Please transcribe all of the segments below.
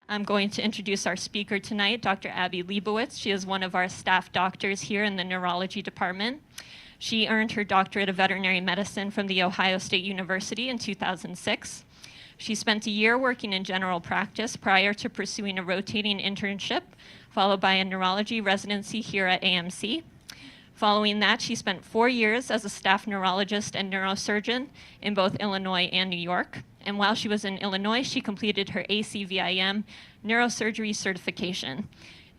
I'm going to introduce our speaker tonight, Dr. Abbie Lebowitz. She is one of our staff doctors here in the neurology department. She earned her doctorate of veterinary medicine from The Ohio State University in 2006. She spent a year working in general practice prior to pursuing a rotating internship, followed by a neurology residency here at AMC. Following that, she spent 4 years as a staff neurologist and neurosurgeon in both Illinois and New York. And while she was in Illinois, she completed her ACVIM neurosurgery certification.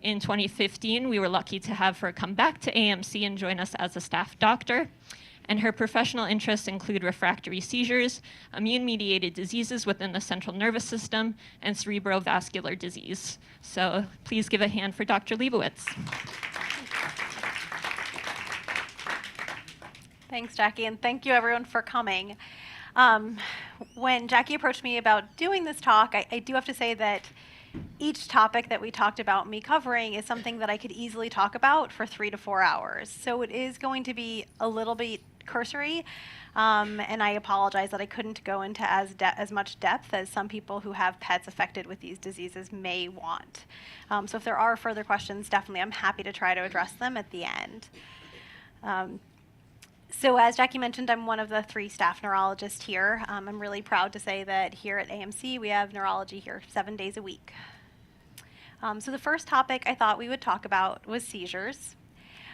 In 2015, we were lucky to have her come back to AMC and join us as a staff doctor. And her professional interests include refractory seizures, immune-mediated diseases within the central nervous system, and cerebrovascular disease. So please give a hand for Dr. Lebowitz. Thanks, Jackie, and thank you everyone for coming. When Jackie approached me about doing this talk, I do have to say that each topic that we talked about me covering is something that I could easily talk about for 3 to 4 hours. So it is going to be a little bit cursory, and I apologize that I couldn't go into as much depth as some people who have pets affected with these diseases may want. So if there are further questions, definitely I'm happy to try to address them at the end. So as Jackie mentioned, I'm one of the 3 staff neurologists here. I'm really proud to say that here at AMC, we have neurology here 7 days a week. So the first topic I thought we would talk about was seizures.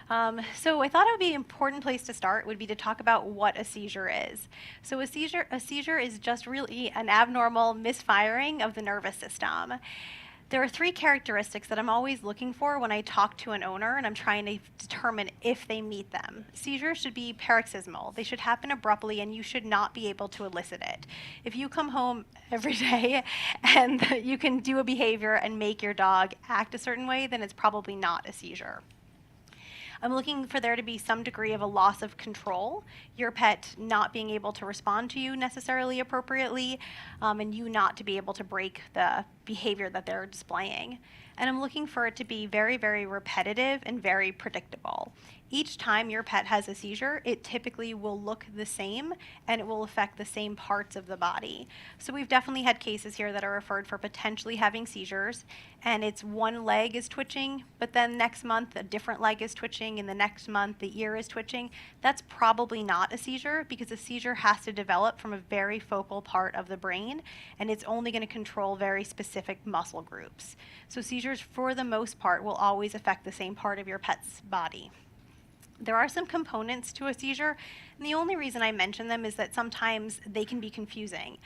So I thought it would be an important place to start would be to talk about what a seizure is. So a seizure is just really an abnormal misfiring of the nervous system. There are 3 characteristics that I'm always looking for when I talk to an owner and I'm trying to determine if they meet them. Seizures should be paroxysmal. They should happen abruptly and you should not be able to elicit it. If you come home every day and you can do a behavior and make your dog act a certain way, then it's probably not a seizure. I'm looking for there to be some degree of a loss of control, your pet not being able to respond to you necessarily appropriately, and you not to be able to break the behavior that they're displaying. And I'm looking for it to be very, very repetitive and very predictable. Each time your pet has a seizure, it typically will look the same and it will affect the same parts of the body. So we've definitely had cases here that are referred for potentially having seizures, and it's one leg is twitching, but then next month a different leg is twitching, and the next month the ear is twitching. That's probably not a seizure because a seizure has to develop from a very focal part of the brain, and it's only going to control very specific muscle groups. So seizures, for the most part, will always affect the same part of your pet's body. There are some components to a seizure, and the only reason I mention them is that sometimes they can be confusing.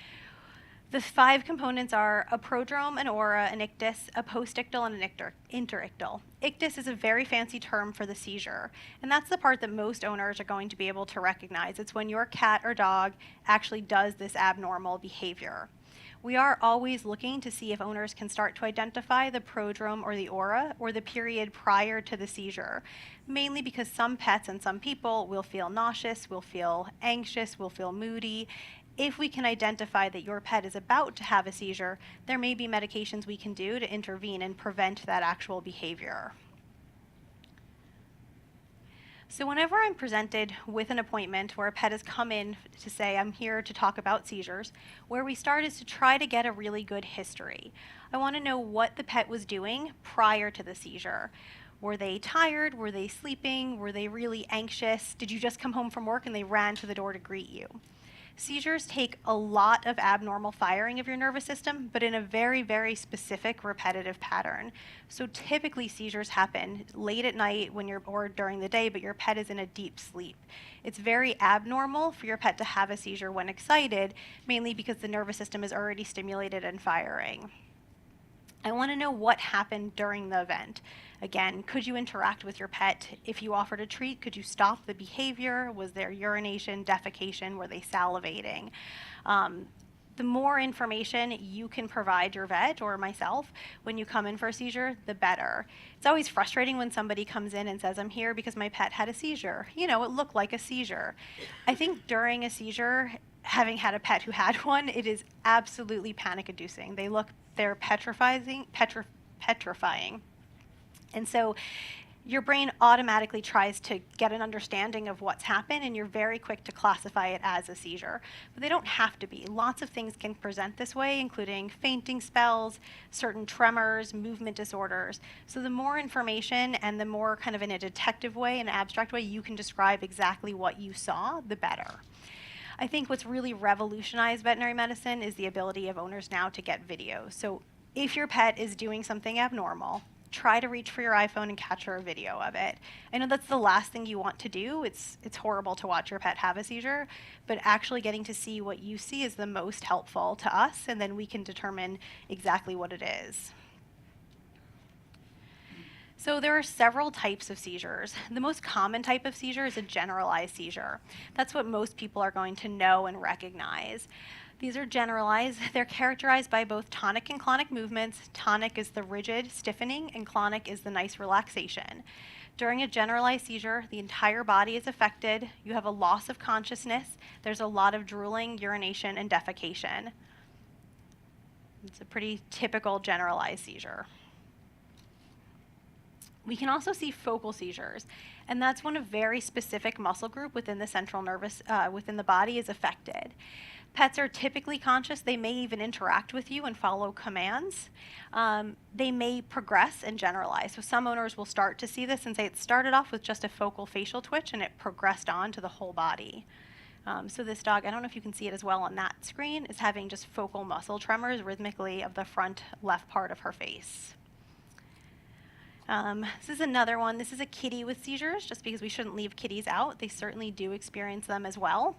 The 5 components are a prodrome, an aura, an ictus, a postictal, and an interictal. Ictus is a very fancy term for the seizure, and that's the part that most owners are going to be able to recognize. It's when your cat or dog actually does this abnormal behavior. We are always looking to see if owners can start to identify the prodrome or the aura or the period prior to the seizure, mainly because some pets and some people will feel nauseous, will feel anxious, will feel moody. If we can identify that your pet is about to have a seizure, there may be medications we can do to intervene and prevent that actual behavior. So whenever I'm presented with an appointment where a pet has come in to say, I'm here to talk about seizures, where we start is to try to get a really good history. I want to know what the pet was doing prior to the seizure. Were they tired? Were they sleeping? Were they really anxious? Did you just come home from work and they ran to the door to greet you? Seizures take a lot of abnormal firing of your nervous system, but in a very, very specific repetitive pattern. So typically seizures happen late at night or during the day, but your pet is in a deep sleep. It's very abnormal for your pet to have a seizure when excited, mainly because the nervous system is already stimulated and firing. I want to know what happened during the event. Again, could you interact with your pet? If you offered a treat, could you stop the behavior? Was there urination, defecation? Were they salivating? The more information you can provide your vet or myself when you come in for a seizure, the better. It's always frustrating when somebody comes in and says, I'm here because my pet had a seizure. You know, it looked like a seizure. I think during a seizure, having had a pet who had one, it is absolutely panic-inducing. They're petrifying. And so your brain automatically tries to get an understanding of what's happened, and you're very quick to classify it as a seizure. But they don't have to be. Lots of things can present this way, including fainting spells, certain tremors, movement disorders. So the more information and the more kind of in a detective way, an abstract way, you can describe exactly what you saw, the better. I think what's really revolutionized veterinary medicine is the ability of owners now to get video. So if your pet is doing something abnormal, try to reach for your iPhone and capture a video of it. I know that's the last thing you want to do. It's horrible to watch your pet have a seizure, but actually getting to see what you see is the most helpful to us, and then we can determine exactly what it is. So there are several types of seizures. The most common type of seizure is a generalized seizure. That's what most people are going to know and recognize. These are generalized. They're characterized by both tonic and clonic movements. Tonic is the rigid stiffening, and clonic is the nice relaxation. During a generalized seizure, the entire body is affected. You have a loss of consciousness. There's a lot of drooling, urination, and defecation. It's a pretty typical generalized seizure. We can also see focal seizures, and that's when a very specific muscle group within the central nervous, within the body is affected. Pets are typically conscious. They may even interact with you and follow commands. They may progress and generalize. So some owners will start to see this and say it started off with just a focal facial twitch and it progressed on to the whole body. So this dog, I don't know if you can see it as well on that screen, is having just focal muscle tremors rhythmically of the front left part of her face. This is another one. This is a kitty with seizures, just because we shouldn't leave kitties out. They certainly do experience them as well.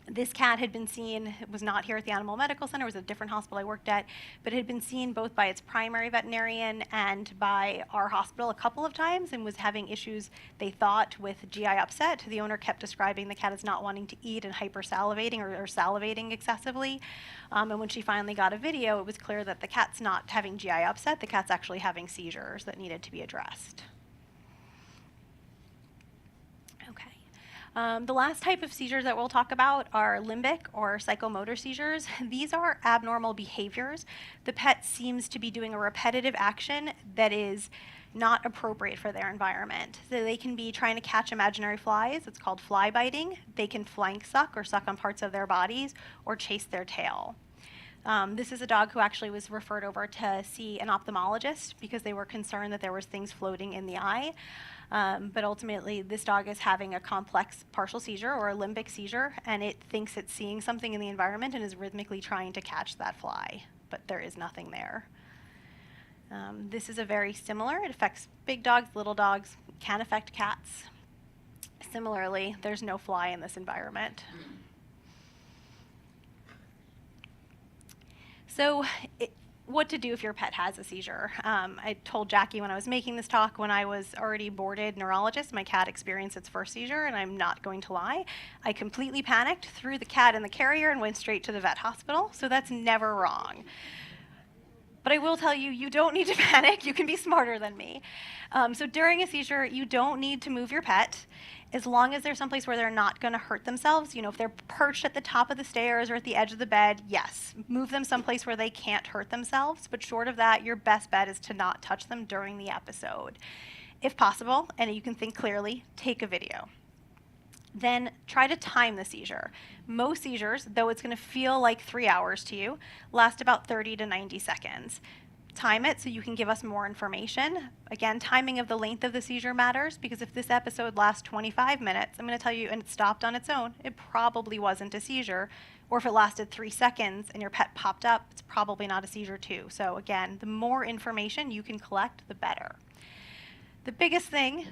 This cat had been seen, it was not here at the Animal Medical Center, it was a different hospital I worked at, but it had been seen both by its primary veterinarian and by our hospital a couple of times and was having issues, they thought, with GI upset. The owner kept describing the cat as not wanting to eat and hypersalivating or salivating excessively. And when she finally got a video, it was clear that the cat's not having GI upset, the cat's actually having seizures that needed to be addressed. The last type of seizures that we'll talk about are limbic or psychomotor seizures. These are abnormal behaviors. The pet seems to be doing a repetitive action that is not appropriate for their environment. So they can be trying to catch imaginary flies. It's called fly biting. They can flank suck or suck on parts of their bodies or chase their tail. This is a dog who actually was referred over to see an ophthalmologist because they were concerned that there was things floating in the eye. But ultimately, this dog is having a complex partial seizure or a limbic seizure, and it thinks it's seeing something in the environment and is rhythmically trying to catch that fly, but there is nothing there. This is a very similar. It affects big dogs, little dogs, can affect cats. Similarly, there's no fly in this environment. So what to do if your pet has a seizure. I told Jackie when I was making this talk, when I was already boarded neurologist, my cat experienced its first seizure, and I'm not going to lie. I completely panicked, threw the cat in the carrier, and went straight to the vet hospital, so that's never wrong. But I will tell you, you don't need to panic. You can be smarter than me. So during a seizure, you don't need to move your pet. As long as there's someplace where they're not going to hurt themselves, if they're perched at the top of the stairs or at the edge of the bed, yes, move them someplace where they can't hurt themselves. But short of that, your best bet is to not touch them during the episode. If possible, and you can think clearly, take a video. Then try to time the seizure. Most seizures, though it's going to feel like 3 hours to you, last about 30 to 90 seconds. Time it so you can give us more information. Again, timing of the length of the seizure matters, because if this episode lasts 25 minutes, I'm going to tell you, and it stopped on its own, it probably wasn't a seizure. Or if it lasted 3 seconds and your pet popped up, it's probably not a seizure too. So again, the more information you can collect, the better. The biggest thing,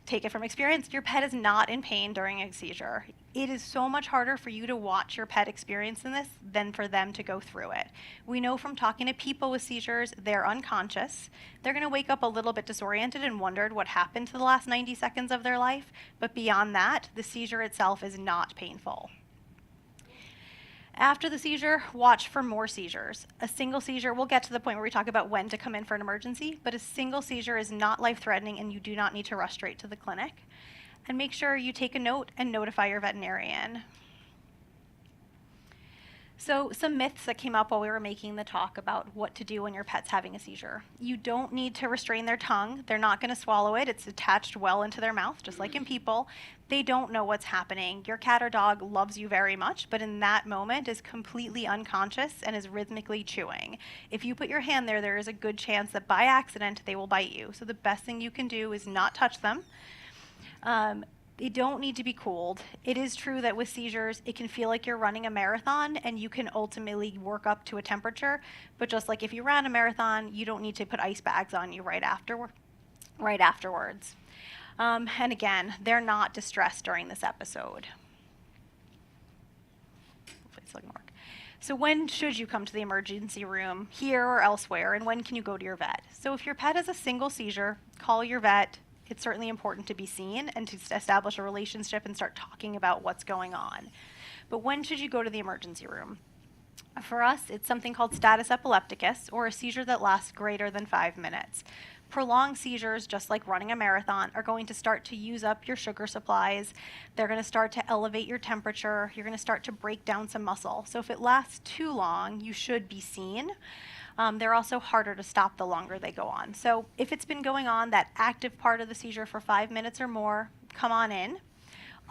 take it from experience, your pet is not in pain during a seizure. It is so much harder for you to watch your pet experience in this than for them to go through it. We know from talking to people with seizures, they're unconscious. They're going to wake up a little bit disoriented and wondered what happened to the last 90 seconds of their life. But beyond that, the seizure itself is not painful. After the seizure, watch for more seizures. A single seizure, we'll get to the point where we talk about when to come in for an emergency, but a single seizure is not life-threatening and you do not need to rush straight to the clinic. And make sure you take a note and notify your veterinarian. So some myths that came up while we were making the talk about what to do when your pet's having a seizure. You don't need to restrain their tongue. They're not going to swallow it. It's attached well into their mouth, just like in people. They don't know what's happening. Your cat or dog loves you very much, but in that moment is completely unconscious and is rhythmically chewing. If you put your hand there, there is a good chance that by accident they will bite you. So the best thing you can do is not touch them. They don't need to be cooled. It is true that with seizures, it can feel like you're running a marathon and you can ultimately work up to a temperature. But just like if you ran a marathon, you don't need to put ice bags on you right afterwards. And again, they're not distressed during this episode. Hopefully it's looking work. So when should you come to the emergency room, here or elsewhere, and when can you go to your vet? So if your pet has a single seizure, call your vet. It's certainly important to be seen and to establish a relationship and start talking about what's going on. But when should you go to the emergency room? For us, it's something called status epilepticus, or a seizure that lasts greater than 5 minutes. Prolonged seizures, just like running a marathon, are going to start to use up your sugar supplies. They're going to start to elevate your temperature. You're going to start to break down some muscle. So if it lasts too long, you should be seen. They're also harder to stop the longer they go on. So if it's been going on, that active part of the seizure for 5 minutes or more, come on in.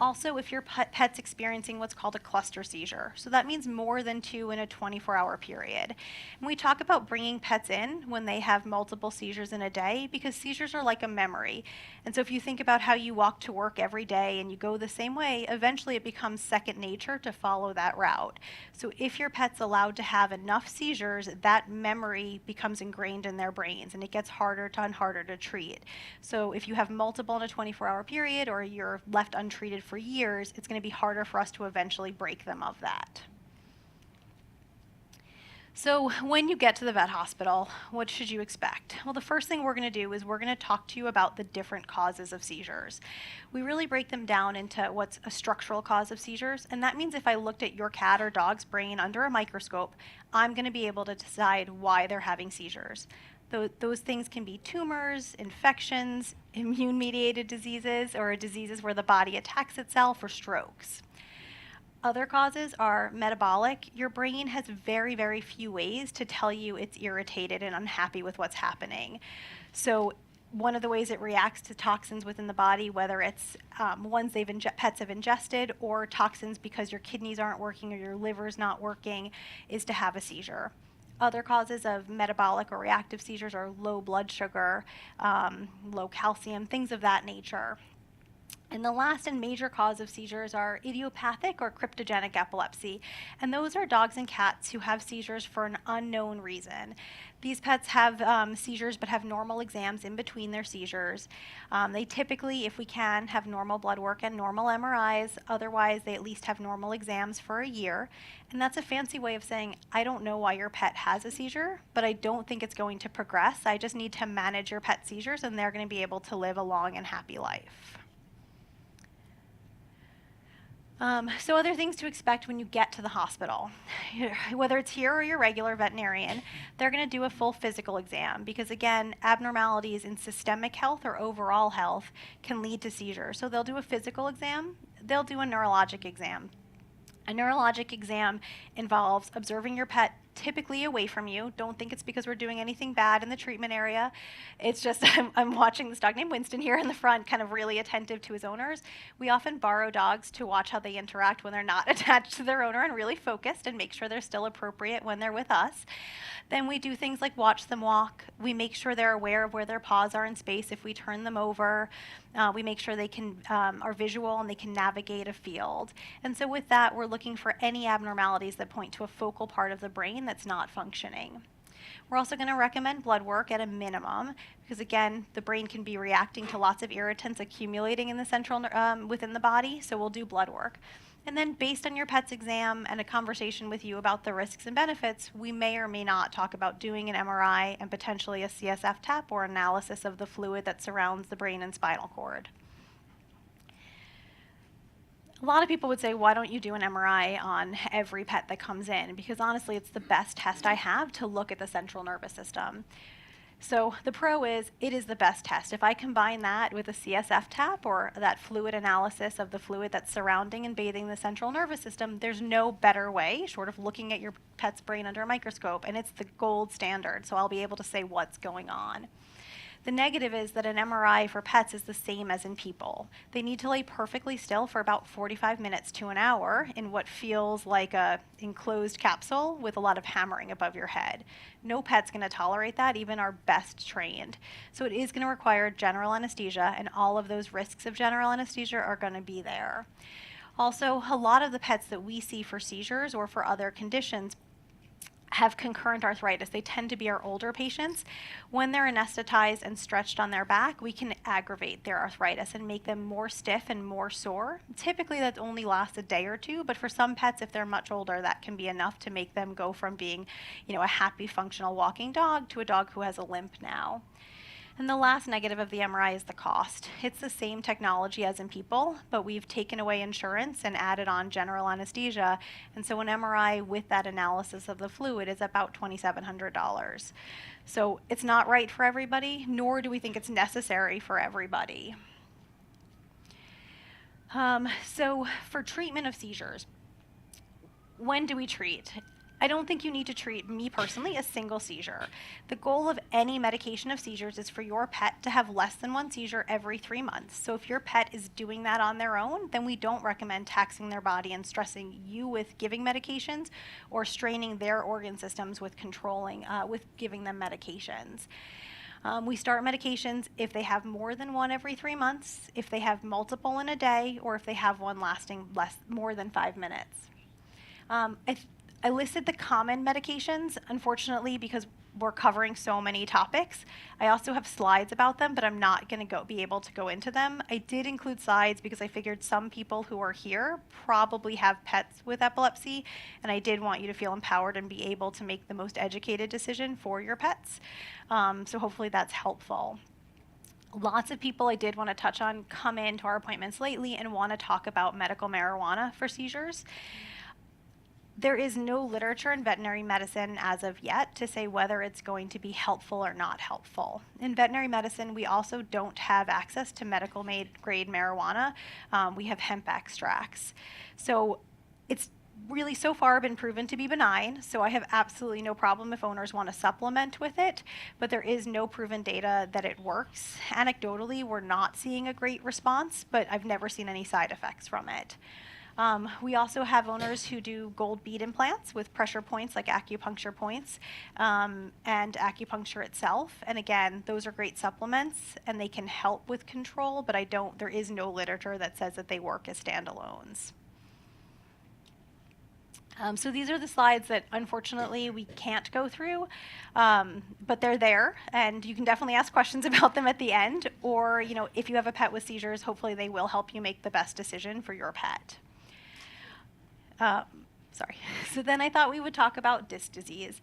Also, if your pet's experiencing what's called a cluster seizure, so that means more than 2 in a 24-hour period. And we talk about bringing pets in when they have multiple seizures in a day, because seizures are like a memory. And so if you think about how you walk to work every day and you go the same way, eventually it becomes second nature to follow that route. So if your pet's allowed to have enough seizures, that memory becomes ingrained in their brains and it gets harder and harder to treat. So if you have multiple in a 24-hour period, or you're left untreated for years, it's going to be harder for us to eventually break them of that. So when you get to the vet hospital, what should you expect? Well, the first thing we're going to do is we're going to talk to you about the different causes of seizures. We really break them down into what's a structural cause of seizures, and that means if I looked at your cat or dog's brain under a microscope, I'm going to be able to decide why they're having seizures. Those things can be tumors, infections, immune-mediated diseases, or diseases where the body attacks itself, or strokes. Other causes are metabolic. Your brain has very, very few ways to tell you it's irritated and unhappy with what's happening. So one of the ways it reacts to toxins within the body, whether it's ones pets have ingested, or toxins because your kidneys aren't working or your liver's not working, is to have a seizure. Other causes of metabolic or reactive seizures are low blood sugar, low calcium, things of that nature. And the last and major cause of seizures are idiopathic or cryptogenic epilepsy. And those are dogs and cats who have seizures for an unknown reason. These pets have seizures but have normal exams in between their seizures. They typically, if we can, have normal blood work and normal MRIs. Otherwise, they at least have normal exams for a year. And that's a fancy way of saying, I don't know why your pet has a seizure, but I don't think it's going to progress. I just need to manage your pet's seizures, and they're going to be able to live a long and happy life. So other things to expect when you get to the hospital. Whether it's here or your regular veterinarian, they're going to do a full physical exam because, again, abnormalities in systemic health or overall health can lead to seizures. So they'll do a physical exam. They'll do a neurologic exam. A neurologic exam involves observing your pet typically away from you. Don't think it's because we're doing anything bad in the treatment area. It's just I'm watching this dog named Winston here in the front, kind of really attentive to his owners. We often borrow dogs to watch how they interact when they're not attached to their owner and really focused and make sure they're still appropriate when they're with us. Then we do things like watch them walk. We make sure they're aware of where their paws are in space if we turn them over. We make sure they are visual and they can navigate a field. And so with that, we're looking for any abnormalities that point to a focal part of the brain that's not functioning. We're also going to recommend blood work at a minimum because, again, the brain can be reacting to lots of irritants accumulating in the central within the body, so we'll do blood work. And then based on your pet's exam and a conversation with you about the risks and benefits, we may or may not talk about doing an MRI and potentially a CSF tap or analysis of the fluid that surrounds the brain and spinal cord. A lot of people would say, why don't you do an MRI on every pet that comes in? Because honestly, it's the best test I have to look at the central nervous system. So the pro is it is the best test. If I combine that with a CSF tap or that fluid analysis of the fluid that's surrounding and bathing the central nervous system, there's no better way, short of looking at your pet's brain under a microscope, and it's the gold standard. So I'll be able to say what's going on. The negative is that an MRI for pets is the same as in people. They need to lay perfectly still for about 45 minutes to an hour in what feels like a enclosed capsule with a lot of hammering above your head. No pet's going to tolerate that, even our best trained. So it is going to require general anesthesia, and all of those risks of general anesthesia are going to be there. Also, a lot of the pets that we see for seizures or for other conditions have concurrent arthritis. They tend to be our older patients. When they're anesthetized and stretched on their back, we can aggravate their arthritis and make them more stiff and more sore. Typically that only lasts a day or two, but for some pets, if they're much older, that can be enough to make them go from being, a happy functional walking dog to a dog who has a limp now. And the last negative of the MRI is the cost. It's the same technology as in people, but we've taken away insurance and added on general anesthesia. And so an MRI with that analysis of the fluid is about $2,700. So it's not right for everybody, nor do we think it's necessary for everybody. So for treatment of seizures, when do we treat? I don't think you need to treat, me personally, a single seizure. The goal of any medication of seizures is for your pet to have less than one seizure every 3 months. So if your pet is doing that on their own, then we don't recommend taxing their body and stressing you with giving medications or straining their organ systems with with giving them medications. We start medications if they have more than one every 3 months, if they have multiple in a day, or if they have one lasting more than 5 minutes. I listed the common medications, unfortunately, because we're covering so many topics. I also have slides about them, but I'm not going to be able to go into them. I did include slides because I figured some people who are here probably have pets with epilepsy, and I did want you to feel empowered and be able to make the most educated decision for your pets. So hopefully that's helpful. Lots of people I did want to touch on come into our appointments lately and want to talk about medical marijuana for seizures. There is no literature in veterinary medicine as of yet to say whether it's going to be helpful or not helpful. In veterinary medicine, we also don't have access to medical grade marijuana. We have hemp extracts. So it's really so far been proven to be benign, so I have absolutely no problem if owners want to supplement with it, but there is no proven data that it works. Anecdotally, we're not seeing a great response, but I've never seen any side effects from it. We also have owners who do gold bead implants with pressure points like acupuncture points and acupuncture itself. And again, those are great supplements and they can help with control, but there is no literature that says that they work as standalones. So these are the slides that unfortunately we can't go through, but they're there and you can definitely ask questions about them at the end, or if you have a pet with seizures, hopefully they will help you make the best decision for your pet. So then I thought we would talk about disc disease.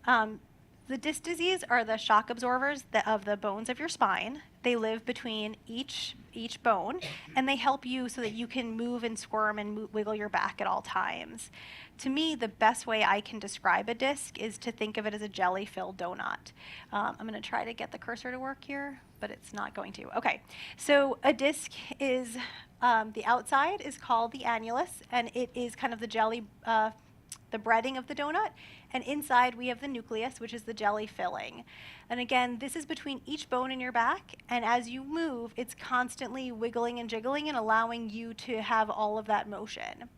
The disc disease are the shock absorbers of the bones of your spine. They live between each bone, and they help you so that you can move and squirm and wiggle your back at all times. To me, the best way I can describe a disc is to think of it as a jelly-filled donut. I'm going to try to get the cursor to work here, but it's not going to. Okay, so a disc is, the outside is called the annulus, and it is kind of the jelly, the breading of the donut, and inside we have the nucleus, which is the jelly filling. And again, this is between each bone in your back, and as you move, it's constantly wiggling and jiggling and allowing you to have all of that motion.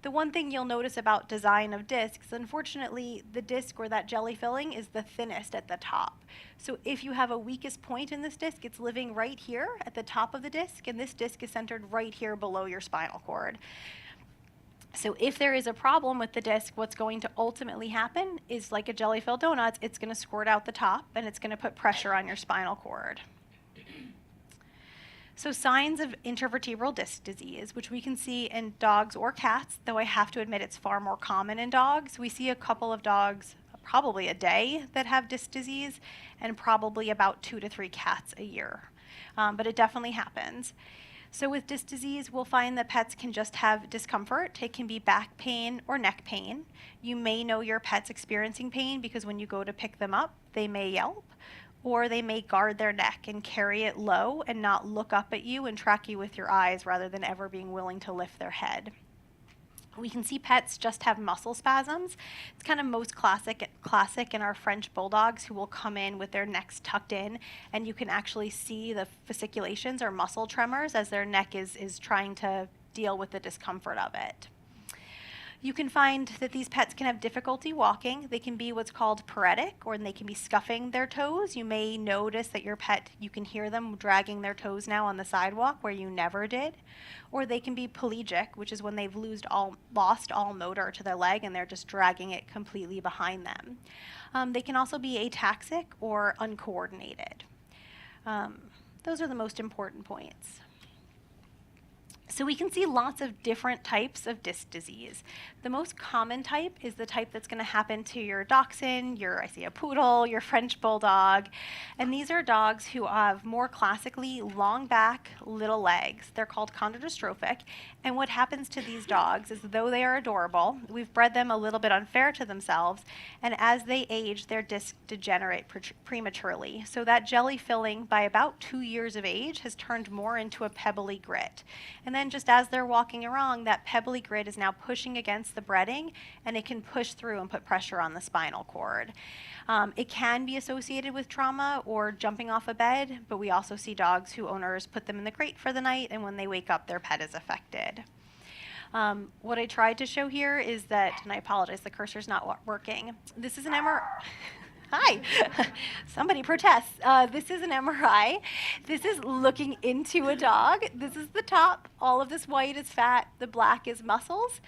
The one thing you'll notice about design of discs, unfortunately, the disc or that jelly filling is the thinnest at the top. So if you have a weakest point in this disc, it's living right here at the top of the disc, and this disc is centered right here below your spinal cord. So if there is a problem with the disc, what's going to ultimately happen is like a jelly-filled donut, it's going to squirt out the top and it's going to put pressure on your spinal cord. So signs of intervertebral disc disease, which we can see in dogs or cats, though I have to admit it's far more common in dogs. We see a couple of dogs probably a day that have disc disease and probably about 2 to 3 cats a year. But it definitely happens. So with disc disease, we'll find that pets can just have discomfort. It can be back pain or neck pain. You may know your pet's experiencing pain because when you go to pick them up, they may yelp. or they may guard their neck and carry it low and not look up at you and track you with your eyes rather than ever being willing to lift their head. We can see pets just have muscle spasms. It's kind of most classic in our French bulldogs, who will come in with their necks tucked in, and you can actually see the fasciculations or muscle tremors as their neck is trying to deal with the discomfort of it. You can find that these pets can have difficulty walking. They can be what's called paretic, or they can be scuffing their toes. You may notice that your pet, you can hear them dragging their toes now on the sidewalk where you never did. Or they can be pelagic, which is when they've lost all motor to their leg and they're just dragging it completely behind them. They can also be ataxic or uncoordinated. Those are the most important points. So we can see lots of different types of disc disease. The most common type is the type that's going to happen to your dachshund, I see a poodle, your French bulldog. And these are dogs who have more classically long back, little legs. They're called chondrodystrophic. And what happens to these dogs is, though they are adorable, we've bred them a little bit unfair to themselves. And as they age, their discs degenerate prematurely. So that jelly filling by about 2 years of age has turned more into a pebbly grit. And then just as they're walking along, that pebbly grit is now pushing against the breading, and it can push through and put pressure on the spinal cord. It can be associated with trauma or jumping off a bed, but we also see dogs who owners put them in the crate for the night, and when they wake up, their pet is affected. What I tried to show here is that, and I apologize, the cursor's not working. This is an MRI. Hi, somebody protests. This is an MRI. This is looking into a dog. This is the top. All of this white is fat. The black is muscles.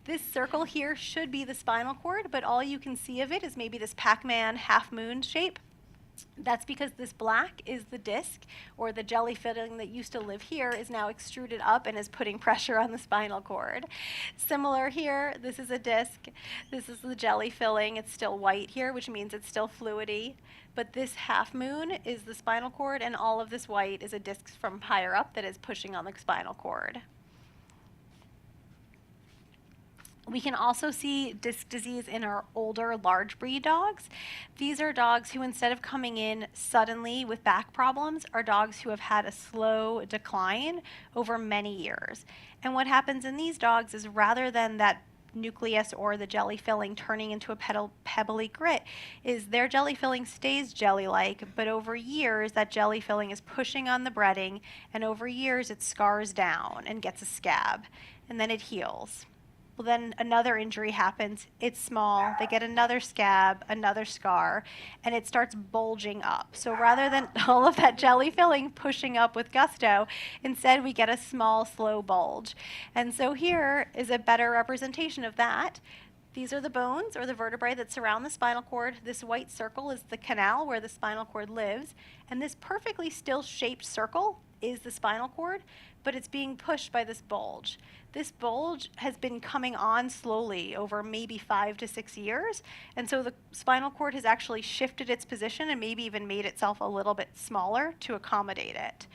This circle here should be the spinal cord, but all you can see of it is maybe this Pac-Man half-moon shape. That's because this black is the disc, or the jelly filling that used to live here is now extruded up and is putting pressure on the spinal cord. Similar here, this is a disc. This is the jelly filling. It's still white here, which means it's still fluidy. But this half moon is the spinal cord, and all of this white is a disc from higher up that is pushing on the spinal cord. We can also see disc disease in our older large breed dogs. These are dogs who, instead of coming in suddenly with back problems, are dogs who have had a slow decline over many years. And what happens in these dogs is, rather than that nucleus or the jelly filling turning into a pebbly grit, is their jelly filling stays jelly-like, but over years that jelly filling is pushing on the breading, and over years it scars down and gets a scab, and then it heals. Well, then another injury happens, it's small, they get another scab, another scar, and it starts bulging up. So rather than all of that jelly filling pushing up with gusto, instead we get a small, slow bulge. And so here is a better representation of that. These are the bones or the vertebrae that surround the spinal cord. This white circle is the canal where the spinal cord lives, and this perfectly still shaped circle is the spinal cord, but it's being pushed by this bulge. This bulge has been coming on slowly over maybe 5 to 6 years, and so the spinal cord has actually shifted its position and maybe even made itself a little bit smaller to accommodate it.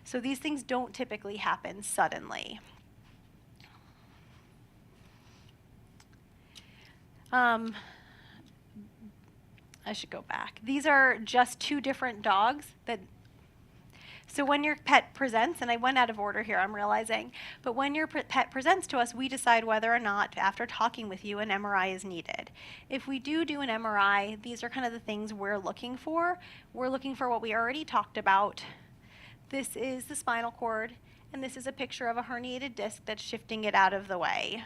So these things don't typically happen suddenly. I should go back. These are just 2 different dogs that. So when your pet presents, and I went out of order here, I'm realizing, but when your pet presents to us, we decide whether or not, after talking with you, an MRI is needed. If we do an MRI, these are kind of the things we're looking for. We're looking for what we already talked about. This is the spinal cord, and this is a picture of a herniated disc that's shifting it out of the way.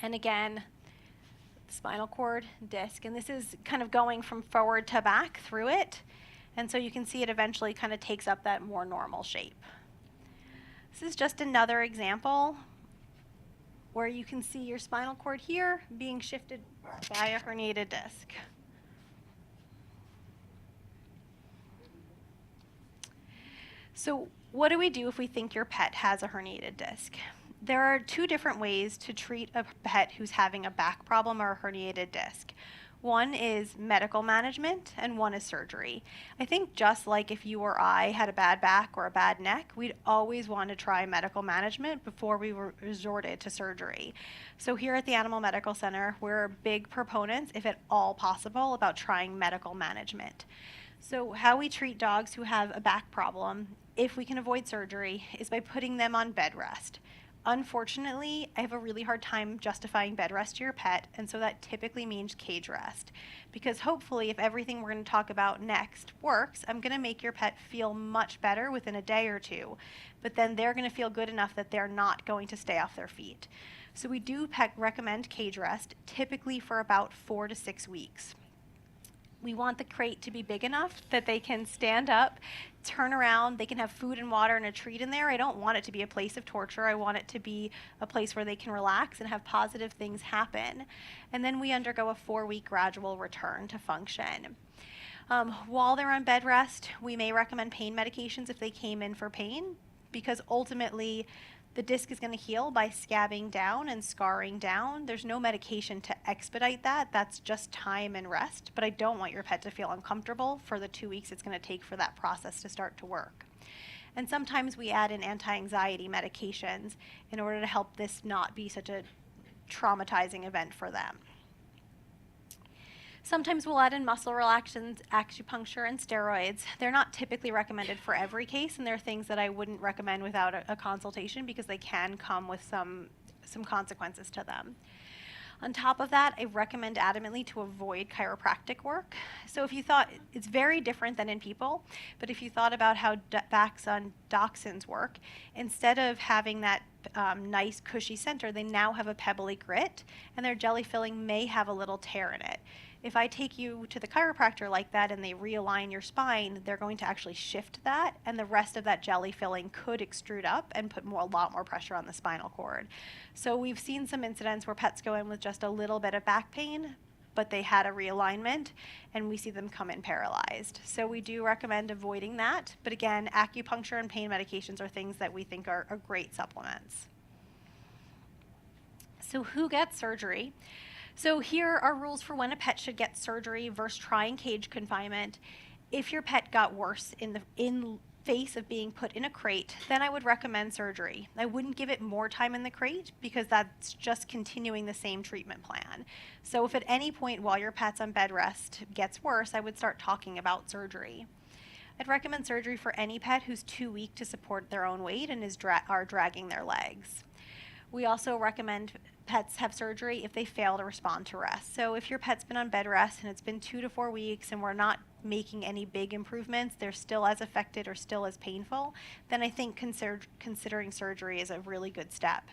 And again, spinal cord, disc, and this is kind of going from forward to back through it. And so you can see it eventually kind of takes up that more normal shape. This is just another example where you can see your spinal cord here being shifted by a herniated disc. So what do we do if we think your pet has a herniated disc? There are 2 different ways to treat a pet who's having a back problem or a herniated disc. One is medical management and one is surgery. I think just like if you or I had a bad back or a bad neck, we'd always want to try medical management before we resorted to surgery. So here at the Animal Medical Center, we're big proponents, if at all possible, about trying medical management. So how we treat dogs who have a back problem, if we can avoid surgery, is by putting them on bed rest. Unfortunately, I have a really hard time justifying bed rest to your pet, and so that typically means cage rest. Because hopefully, if everything we're going to talk about next works, I'm going to make your pet feel much better within a day or two. But then they're going to feel good enough that they're not going to stay off their feet. So we do recommend cage rest, typically for about 4 to 6 weeks. We want the crate to be big enough that they can stand up, turn around, they can have food and water and a treat in there. I don't want it to be a place of torture. I want it to be a place where they can relax and have positive things happen. And then we undergo a 4-week gradual return to function. While they're on bed rest, we may recommend pain medications if they came in for pain, because ultimately the disc is going to heal by scabbing down and scarring down. There's no medication to expedite that. That's just time and rest. But I don't want your pet to feel uncomfortable for the 2 weeks it's going to take for that process to start to work. And sometimes we add in anti-anxiety medications in order to help this not be such a traumatizing event for them. Sometimes we'll add in muscle relaxants, acupuncture, and steroids. They're not typically recommended for every case, and they're things that I wouldn't recommend without a consultation because they can come with some consequences to them. On top of that, I recommend adamantly to avoid chiropractic work. So if you thought, it's very different than in people, but if you thought about how backs on dachshunds work, instead of having that nice cushy center, they now have a pebbly grit, and their jelly filling may have a little tear in it. If I take you to the chiropractor like that and they realign your spine, they're going to actually shift that, and the rest of that jelly filling could extrude up and put a lot more pressure on the spinal cord. So we've seen some incidents where pets go in with just a little bit of back pain, but they had a realignment, and we see them come in paralyzed. So we do recommend avoiding that. But again, acupuncture and pain medications are things that we think are great supplements. So who gets surgery? So here are rules for when a pet should get surgery versus trying cage confinement. If your pet got worse in face of being put in a crate, then I would recommend surgery. I wouldn't give it more time in the crate because that's just continuing the same treatment plan. So if at any point while your pet's on bed rest gets worse, I would start talking about surgery. I'd recommend surgery for any pet who's too weak to support their own weight and are dragging their legs. We also recommend pets have surgery if they fail to respond to rest. So if your pet's been on bed rest and it's been 2 to 4 weeks and we're not making any big improvements, they're still as affected or still as painful, then I think considering surgery is a really good step.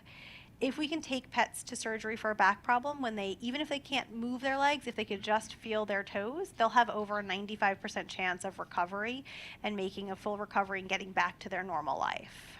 If we can take pets to surgery for a back problem, even if they can't move their legs, if they could just feel their toes, they'll have over a 95% chance of recovery and making a full recovery and getting back to their normal life.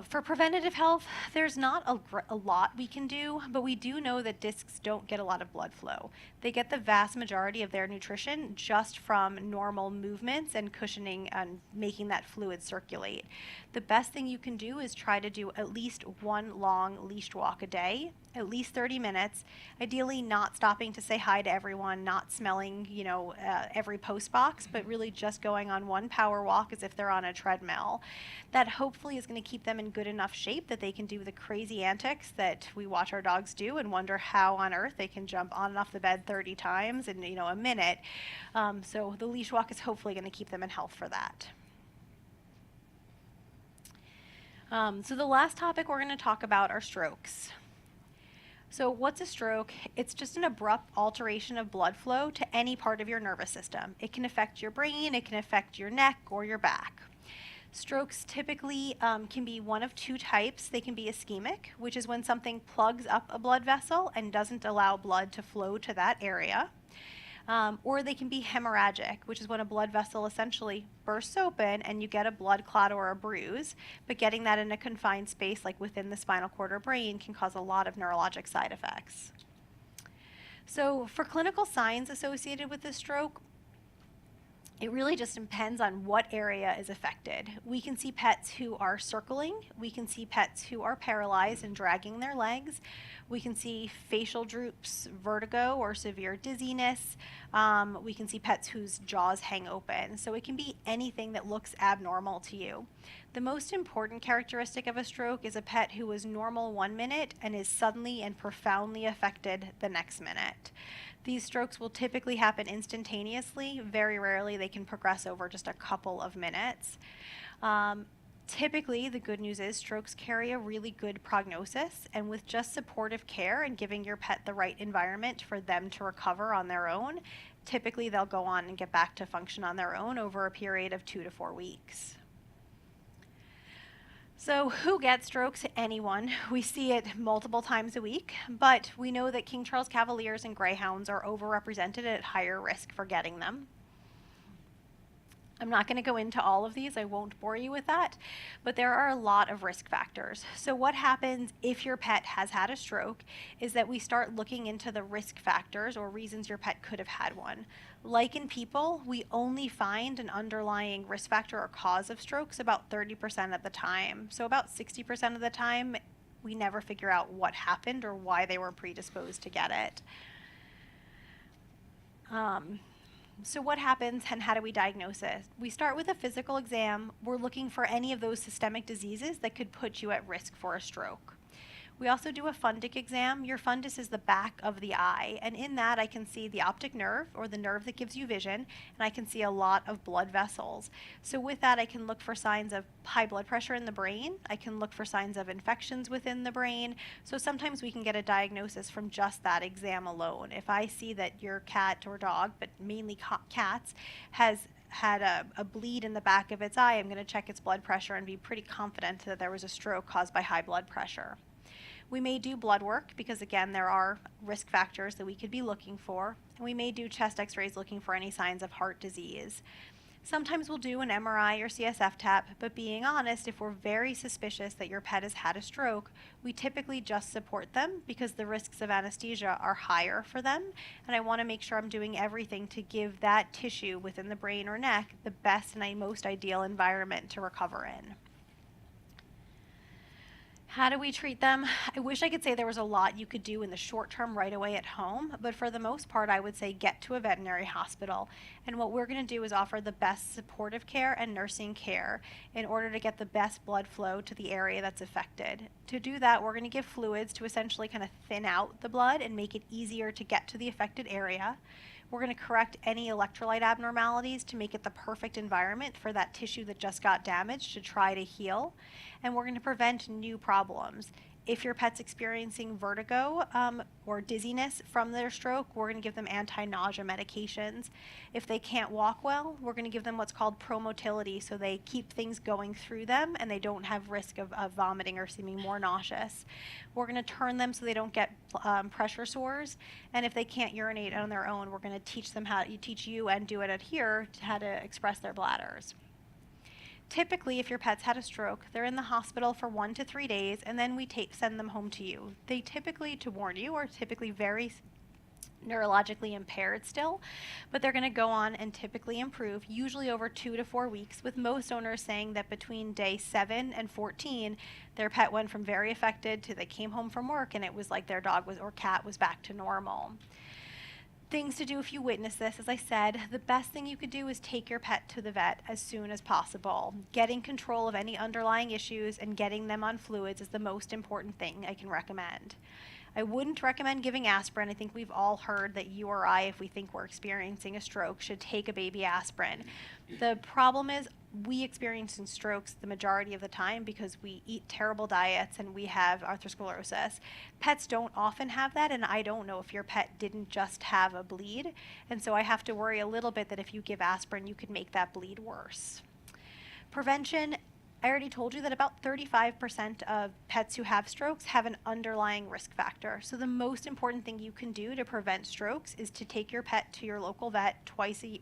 For preventative health, there's not a lot we can do, but we do know that discs don't get a lot of blood flow. They get the vast majority of their nutrition just from normal movements and cushioning and making that fluid circulate. The best thing you can do is try to do at least one long leashed walk a day, at least 30 minutes, ideally not stopping to say hi to everyone, not smelling, every post box, but really just going on one power walk as if they're on a treadmill. That hopefully is going to keep them in good enough shape that they can do the crazy antics that we watch our dogs do and wonder how on earth they can jump on and off the bed 30 times in a minute. So the leash walk is hopefully going to keep them in health for that. So the last topic we're going to talk about are strokes. So what's a stroke? It's just an abrupt alteration of blood flow to any part of your nervous system. It can affect your brain, it can affect your neck or your back. Strokes typically can be one of two types. They can be ischemic, which is when something plugs up a blood vessel and doesn't allow blood to flow to that area. Or they can be hemorrhagic, which is when a blood vessel essentially bursts open and you get a blood clot or a bruise, but getting that in a confined space like within the spinal cord or brain can cause a lot of neurologic side effects. So for clinical signs associated with this stroke, It really just depends on what area is affected. We can see pets who are circling. We can see pets who are paralyzed and dragging their legs. We can see facial droops, vertigo, or severe dizziness. We can see pets whose jaws hang open. So it can be anything that looks abnormal to you. The most important characteristic of a stroke is a pet who was normal 1 minute and is suddenly and profoundly affected the next minute. These strokes will typically happen instantaneously. Very rarely they can progress over just a couple of minutes. Typically, the good news is strokes carry a really good prognosis, and with just supportive care and giving your pet the right environment for them to recover on their own, typically they'll go on and get back to function on their own over a period of 2 to 4 weeks. So who gets strokes? Anyone. We see it multiple times a week, but we know that King Charles Cavaliers and Greyhounds are overrepresented at higher risk for getting them. I'm not going to go into all of these, I won't bore you with that, but there are a lot of risk factors. So what happens if your pet has had a stroke is that we start looking into the risk factors or reasons your pet could have had one. Like in people, we only find an underlying risk factor or cause of strokes about 30% of the time. So about 60% of the time, we never figure out what happened or why they were predisposed to get it. So what happens and how do we diagnose it? We start with a physical exam. We're looking for any of those systemic diseases that could put you at risk for a stroke. We also do a fundic exam. Your fundus is the back of the eye, and in that I can see the optic nerve, or the nerve that gives you vision, and I can see a lot of blood vessels. So with that I can look for signs of high blood pressure in the brain. I can look for signs of infections within the brain. So sometimes we can get a diagnosis from just that exam alone. If I see that your cat or dog, but mainly cats, has had a bleed in the back of its eye, I'm going to check its blood pressure and be pretty confident that there was a stroke caused by high blood pressure. We may do blood work because, again, there are risk factors that we could be looking for. And we may do chest x-rays looking for any signs of heart disease. Sometimes we'll do an MRI or CSF tap, but being honest, if we're very suspicious that your pet has had a stroke, we typically just support them because the risks of anesthesia are higher for them, and I want to make sure I'm doing everything to give that tissue within the brain or neck the best and most ideal environment to recover in. How do we treat them? I wish I could say there was a lot you could do in the short term right away at home, but for the most part I would say get to a veterinary hospital. And what we're going to do is offer the best supportive care and nursing care in order to get the best blood flow to the area that's affected. To do that, we're going to give fluids to essentially kind of thin out the blood and make it easier to get to the affected area. We're going to correct any electrolyte abnormalities to make it the perfect environment for that tissue that just got damaged to try to heal. And we're going to prevent new problems. If your pet's experiencing vertigo or dizziness from their stroke, we're going to give them anti-nausea medications. If they can't walk well, we're going to give them what's called promotility, so they keep things going through them and they don't have risk of vomiting or seeming more nauseous. We're going to turn them so they don't get pressure sores, and if they can't urinate on their own, we're going to teach them teach you and do it at here how to express their bladders. Typically, if your pet's had a stroke, they're in the hospital for 1 to 3 days, and then we send them home to you. They typically, to warn you, are typically very neurologically impaired still, but they're going to go on and typically improve, usually over 2 to 4 weeks, with most owners saying that between day 7 and 14, their pet went from very affected to they came home from work and it was like their dog or cat was back to normal. Things to do if you witness this, as I said, the best thing you could do is take your pet to the vet as soon as possible. Getting control of any underlying issues and getting them on fluids is the most important thing I can recommend. I wouldn't recommend giving aspirin. I think we've all heard that you or I, if we think we're experiencing a stroke, should take a baby aspirin. The problem is we experience strokes the majority of the time because we eat terrible diets and we have atherosclerosis. Pets don't often have that, and I don't know if your pet didn't just have a bleed, and so I have to worry a little bit that if you give aspirin, you could make that bleed worse. Prevention. I already told you that about 35% of pets who have strokes have an underlying risk factor. So the most important thing you can do to prevent strokes is to take your pet to your local vet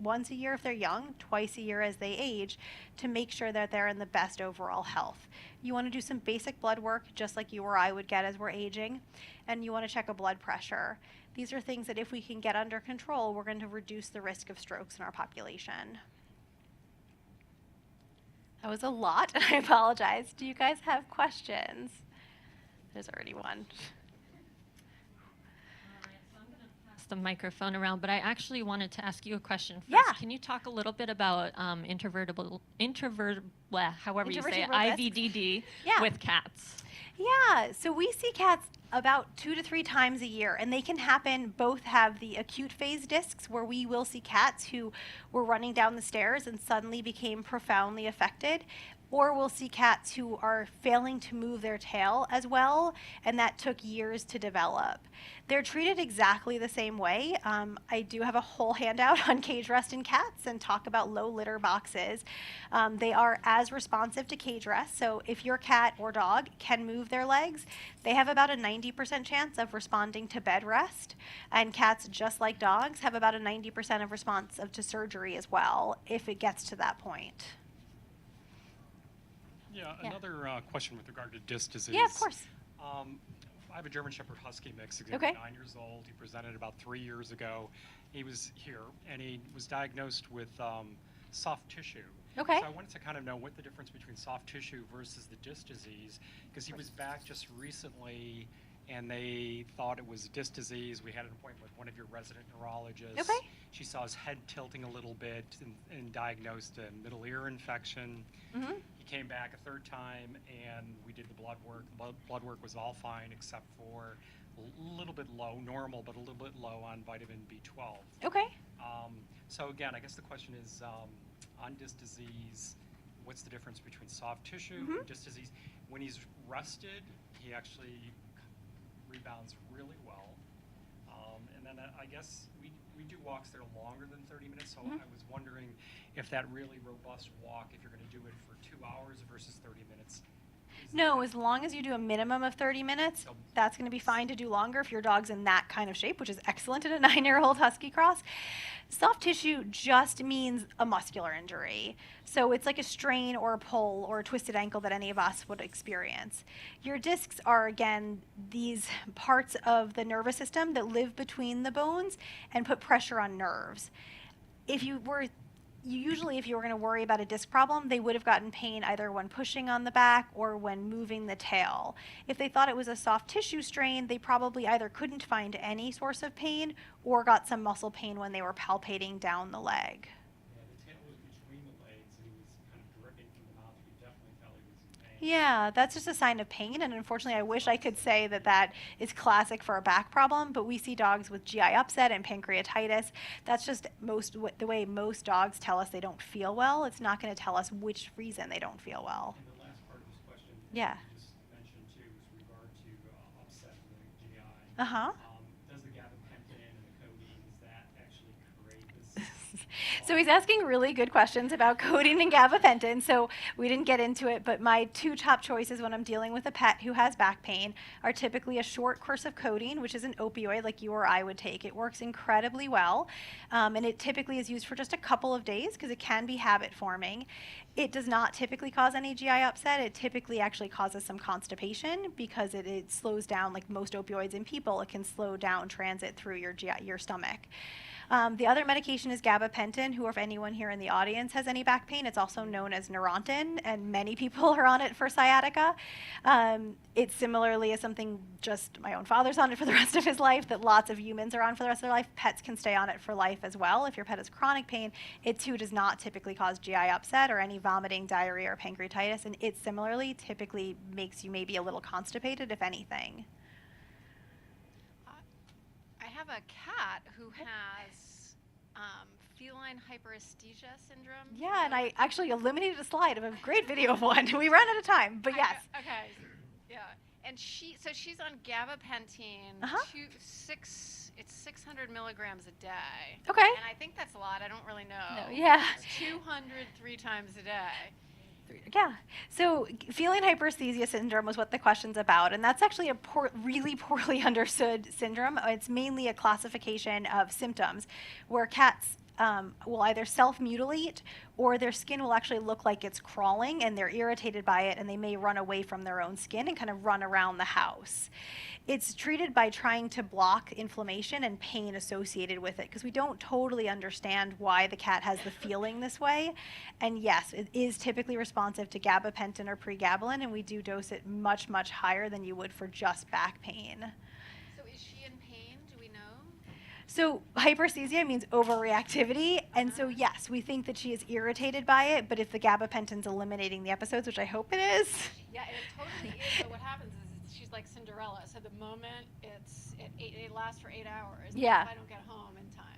once a year if they're young, twice a year as they age, to make sure that they're in the best overall health. You want to do some basic blood work, just like you or I would get as we're aging, and you want to check a blood pressure. These are things that if we can get under control, we're going to reduce the risk of strokes in our population. That was a lot, and I apologize. Do you guys have questions? There's already one. Pass the microphone around, but I actually wanted to ask you a question first. Yeah. Can you talk a little bit about however you say it, Introverted discs. IVDD Yeah. with cats? Yeah, so we see cats about 2 to 3 times a year, and they can happen, both have the acute phase discs, where we will see cats who were running down the stairs and suddenly became profoundly affected, or we'll see cats who are failing to move their tail as well, and that took years to develop. They're treated exactly the same way. I do have a whole handout on cage rest in cats and talk about low litter boxes. They are as responsive to cage rest, so if your cat or dog can move their legs, they have about a 90% chance of responding to bed rest, and cats, just like dogs, have about a 90% of response to surgery as well, if it gets to that point. Yeah, another question with regard to disc disease. Yeah, of course. I have a German Shepherd Husky mix. He's Okay. 9 years old. He presented about 3 years ago. He was here, and he was diagnosed with soft tissue. Okay. So I wanted to kind of know what the difference between soft tissue versus the disc disease, because he was back just recently, and they thought it was disc disease. We had an appointment with one of your resident neurologists. Okay. She saw his head tilting a little bit and diagnosed a middle ear infection. Mm-hmm. He came back a third time, and we did the blood work. The blood work was all fine except for a little bit low, normal, but a little bit low on vitamin B12. Okay. So again, I guess the question is, on disc disease, what's the difference between soft tissue and disc disease? When he's rested, he actually rebounds really well. And then I guess we do walks there longer than 30 minutes, so I was wondering if that really robust walk, if you're going to do it for 2 hours versus 30 minutes. No, as long as you do a minimum of 30 minutes, that's going to be fine to do longer if your dog's in that kind of shape, which is excellent in a 9-year-old Husky Cross. Soft tissue just means a muscular injury. So it's like a strain or a pull or a twisted ankle that any of us would experience. Your discs are, again, these parts of the nervous system that live between the bones and put pressure on nerves. If you were going to worry about a disc problem, they would have gotten pain either when pushing on the back or when moving the tail. If they thought it was a soft tissue strain, they probably either couldn't find any source of pain or got some muscle pain when they were palpating down the leg. Yeah, the tail was between the legs, and he was kind of dripping from the mouth. We definitely felt he was in pain. Yeah, that's just a sign of pain, and unfortunately I wish I could say that that is classic for a back problem, but we see dogs with GI upset and pancreatitis. That's just the way most dogs tell us they don't feel well. It's not going to tell us which reason they don't feel well. And the last part of this question, Yeah. you just mentioned too, is with regard to upset in the GI. Uh-huh. Does the gabapentin and the codeine, does that actually create this? So he's asking really good questions about codeine and gabapentin, so we didn't get into it, but my 2 top choices when I'm dealing with a pet who has back pain are typically a short course of codeine, which is an opioid like you or I would take. It works incredibly well, and it typically is used for just a couple of days because it can be habit forming. It does not typically cause any GI upset. It typically actually causes some constipation because it slows down, like most opioids in people, it can slow down transit through your stomach. The other medication is gabapentin, who, if anyone here in the audience has any back pain, it's also known as Neurontin, and many people are on it for sciatica. It similarly is something just my own father's on it for the rest of his life, that lots of humans are on for the rest of their life. Pets can stay on it for life as well. If your pet has chronic pain, it too does not typically cause GI upset or any vomiting, diarrhea, or pancreatitis, and it similarly typically makes you maybe a little constipated, if anything. I have a cat who has feline hyperesthesia syndrome. Yeah, and I actually eliminated a slide of a great video of one. We ran out of time, but yes. Okay. Yeah. And she's on gabapentin. Uh-huh. It's 600 milligrams a day. Okay. And I think that's a lot. I don't really know. No, yeah. It's 200 3 times a day. Yeah. So feline hyperesthesia syndrome was what the question's about, and that's actually a really poorly understood syndrome. It's mainly a classification of symptoms where cats will either self-mutilate or their skin will actually look like it's crawling and they're irritated by it and they may run away from their own skin and kind of run around the house. It's treated by trying to block inflammation and pain associated with it because we don't totally understand why the cat has the feeling this way. And yes, it is typically responsive to gabapentin or pregabalin, and we do dose it much, much higher than you would for just back pain. So is she in pain? Do we know? So hyperesthesia means overreactivity, and so yes, we think that she is irritated by it, but if the gabapentin's eliminating the episodes, which I hope it is. Yeah, it totally is. So what happens is she's like Cinderella. So the moment it lasts for 8 hours. Yeah. If I don't get home in time.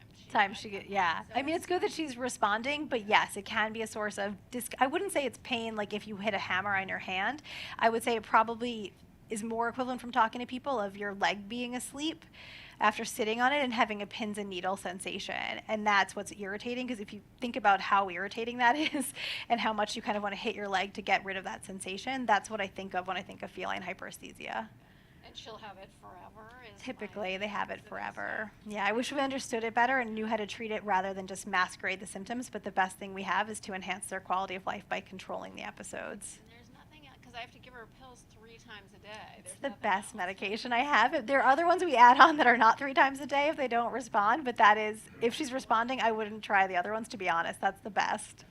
Yeah. So I mean, it's good that she's responding, but yes, it can be a source of I wouldn't say it's pain like if you hit a hammer on your hand. I would say it probably is more equivalent from talking to people of your leg being asleep after sitting on it and having a pins and needle sensation. And that's what's irritating, because if you think about how irritating that is and how much you kind of want to hit your leg to get rid of that sensation, that's what I think of when I think of feline hyperesthesia. And she'll have it forever? Typically, they have it forever. Yeah, I wish we understood it better and knew how to treat it rather than just masquerade the symptoms, but the best thing we have is to enhance their quality of life by controlling the episodes. And there's nothing else, because I have to give her pills 3 times a day. It's the best medication I have. There are other ones we add on that are not 3 times a day if they don't respond, but that is, if she's responding, I wouldn't try the other ones, to be honest. That's the best.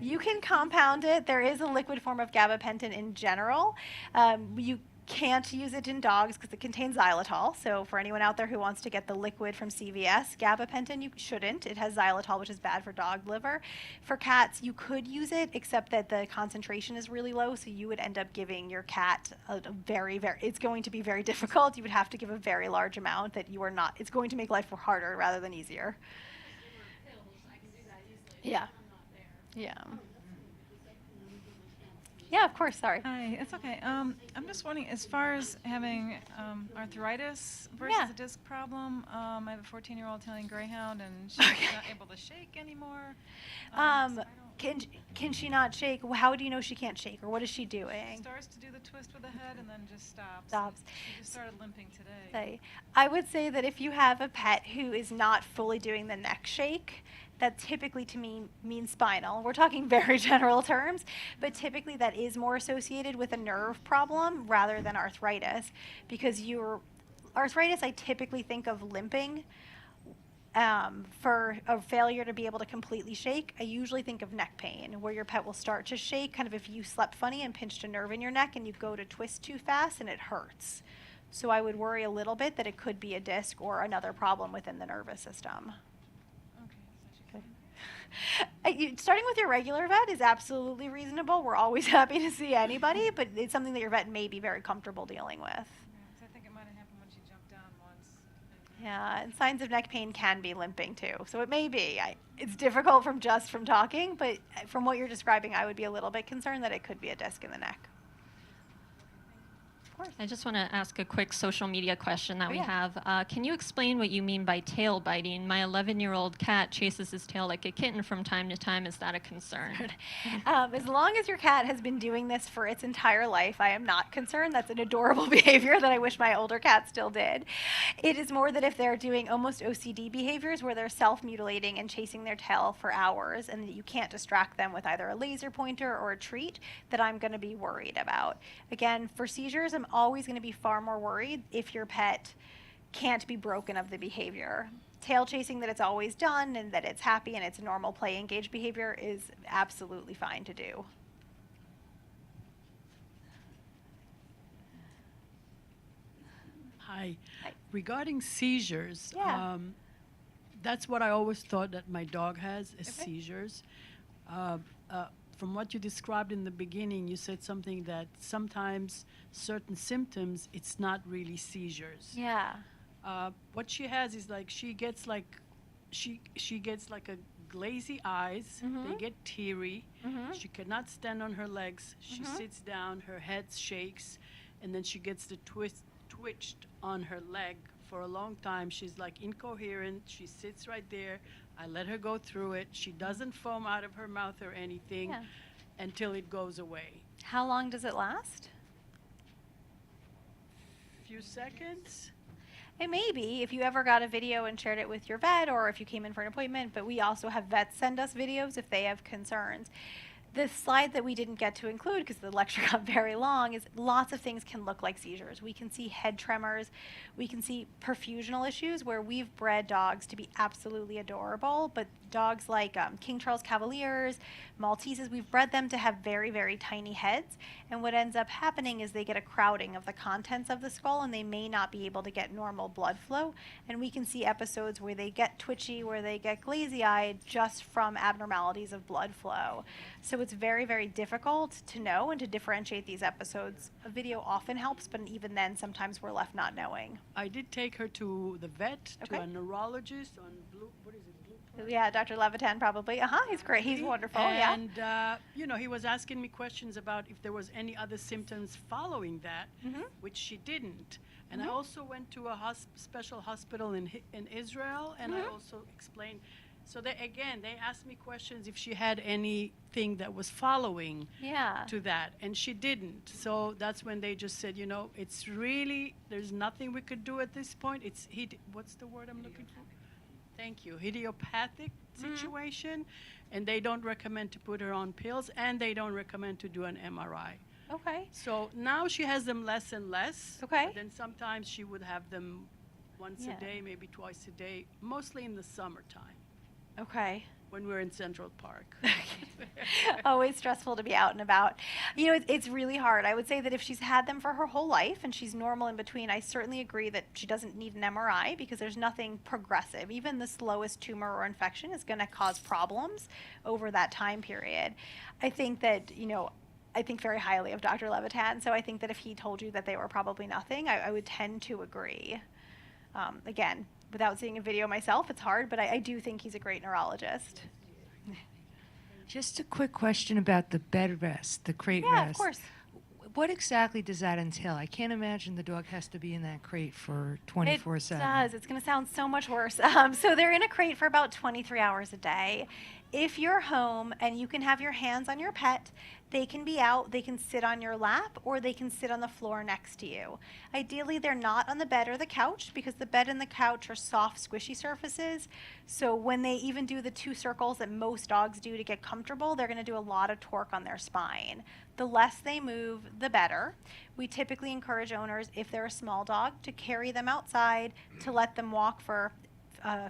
You can compound it. There is a liquid form of gabapentin in general. You can't use it in dogs because it contains xylitol. So for anyone out there who wants to get the liquid from CVS, gabapentin, you shouldn't. It has xylitol, which is bad for dog liver. For cats, you could use it, except that the concentration is really low, so you would end up giving your cat a it's going to be very difficult. You would have to give a very large amount that you are not, it's going to make life harder rather than easier. Yeah. Yeah. Yeah, of course. Sorry. Hi, it's okay. I'm just wondering, as far as having arthritis versus Yeah. a disc problem, I have a 14-year-old Italian Greyhound, and she's not able to shake anymore. So I don't- Can she not shake? How do you know she can't shake, or what is she She doing? starts to do the twist with the head and then just stops. Stops. She just started limping today. I would say that if you have a pet who is not fully doing the neck shake, that typically to me means spinal. We're talking very general terms, but typically that is more associated with a nerve problem rather than arthritis, because arthritis, I typically think of limping. For a failure to be able to completely shake, I usually think of neck pain, where your pet will start to shake, kind of if you slept funny and pinched a nerve in your neck and you go to twist too fast and it hurts. So I would worry a little bit that it could be a disc or another problem within the nervous system. Starting with your regular vet is absolutely reasonable. We're always happy to see anybody, but it's something that your vet may be very comfortable dealing with. Yeah, 'cause I think it might have happened when she jumped down once. Yeah, and signs of neck pain can be limping too. So it may be. It's difficult from talking, but from what you're describing, I would be a little bit concerned that it could be a disc in the neck. Of course. I just want to ask a quick social media question that Oh, we yeah. have. Can you explain what you mean by tail biting? My 11-year-old cat chases his tail like a kitten from time to time. Is that a concern? As long as your cat has been doing this for its entire life, I am not concerned. That's an adorable behavior that I wish my older cat still did. It is more that if they're doing almost OCD behaviors where they're self-mutilating and chasing their tail for hours and that you can't distract them with either a laser pointer or a treat, that I'm going to be worried about. Again, for seizures, I'm always going to be far more worried if your pet can't be broken of the behavior. Tail chasing that it's always done and that it's happy and it's normal play engaged behavior is absolutely fine to do. Hi. Hi. Regarding seizures, Yeah. that's what I always thought that my dog has is Okay. seizures. From what you described in the beginning, you said something that sometimes certain symptoms, it's not really seizures. Yeah. What she has is like she gets like a glazy eyes. They Mhm. get teary. Mhm. She cannot stand on her legs. She Mhm. sits down. Her head shakes, and then she gets the twitched on her leg for a long time. She's like incoherent. She sits right there. I let her go through it. She doesn't foam out of her mouth or anything Yeah. until it goes away. How long does it last? Few seconds. It may be if you ever got a video and shared it with your vet or if you came in for an appointment, but we also have vets send us videos if they have concerns. The slide that we didn't get to include because the lecture got very long is lots of things can look like seizures. We can see head tremors. We can see perfusional issues where we've bred dogs to be absolutely adorable, but dogs like King Charles Cavaliers, Malteses, we've bred them to have very, very tiny heads. And what ends up happening is they get a crowding of the contents of the skull and they may not be able to get normal blood flow. And we can see episodes where they get twitchy, where they get glazy-eyed just from abnormalities of blood flow. So it's very, very difficult to know and to differentiate these episodes. A video often helps, but even then sometimes we're left not knowing. I did take her to the vet, Okay. to a neurologist on what is it? Blue Yeah, Dr. Levitan probably. He's great. He's wonderful. Yeah. And, you know, he was asking me questions about if there was any other symptoms following that, Mhm. which she didn't. And I Mhm. also went to a special hospital in Israel, and I Mhm. also explained. So they asked me questions if she had anything that was following Yeah. to that, and she didn't. So that's when they just said, you know, it's really, there's nothing we could do at this point. It's, what's the word I'm looking for? Thank you. Idiopathic situation, and they don't recommend to put her on pills, and they don't recommend to do an MRI. Okay. So now she has them less and less. Okay. But then sometimes she would have them once Yeah. a day, maybe twice a day, mostly in the summertime Okay. when we're in Central Park. Always stressful to be out and about. You know, it's really hard. I would say that if she's had them for her whole life and she's normal in between, I certainly agree that she doesn't need an MRI because there's nothing progressive. Even the slowest tumor or infection is going to cause problems over that time period. I think that, you know, I think very highly of Dr. Levitan, so I think that if he told you that they were probably nothing, I would tend to agree. Again, without seeing a video myself, it's hard, but I do think he's a great neurologist. Just a quick question about the bed rest, the crate rest. Yeah, of course. What exactly does that entail? I can't imagine the dog has to be in that crate for 24/7. It does. It's going to sound so much worse. So they're in a crate for about 23 hours a day. If you're home and you can have your hands on your pet, they can be out, they can sit on your lap, or they can sit on the floor next to you. Ideally, they're not on the bed or the couch because the bed and the couch are soft, squishy surfaces. So when they even do the 2 circles that most dogs do to get comfortable, they're going to do a lot of torque on their spine. The less they move, the better. We typically encourage owners, if they're a small dog, to carry them outside, to let them walk for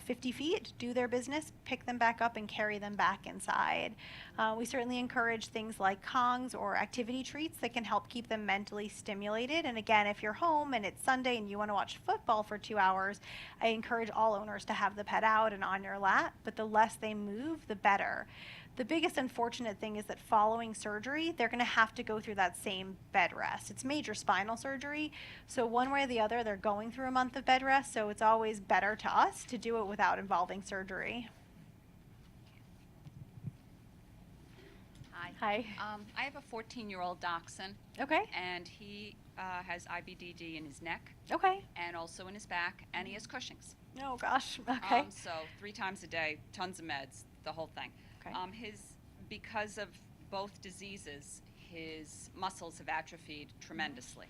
50 feet, do their business, pick them back up and carry them back inside. We certainly encourage things like Kongs or activity treats that can help keep them mentally stimulated. And again, if you're home and it's Sunday and you want to watch football for 2 hours, I encourage all owners to have the pet out and on your lap, but the less they move, the better. The biggest unfortunate thing is that following surgery, they're going to have to go through that same bed rest. It's major spinal surgery, so one way or the other, they're going through a month of bed rest, so it's always better to us to do it without involving surgery. Hi. Hi. I have a 14-year-old dachshund, Okay. and he has IBDD in his neck Okay. and also in his back, and he has Cushing's. Oh, gosh. Okay. So 3 times a day, tons of meds, the whole thing. Okay. Because of both diseases, his muscles have atrophied tremendously.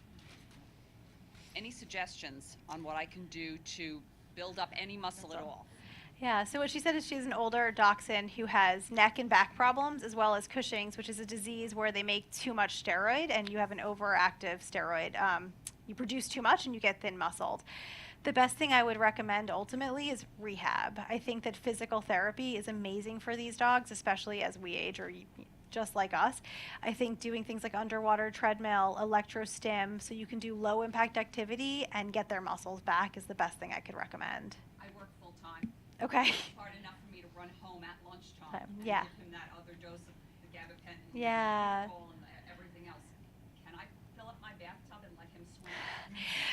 Any suggestions on what I can do to build up any muscle at all? Yeah, so what she said is she's an older dachshund who has neck and back problems as well as Cushing's, which is a disease where they make too much steroid and you have an overactive steroid. You produce too much and you get thin muscled. The best thing I would recommend ultimately is rehab. I think that physical therapy is amazing for these dogs, especially as we age or just like us. I think doing things like underwater treadmill, electrostim, so you can do low impact activity and get their muscles back is the best thing I could recommend. I work full time. Okay. It's hard enough for me to run home at lunchtime and Yeah. give him that other dose of the gabapentin Yeah. and everything else. Can I fill up my bathtub and let him swim?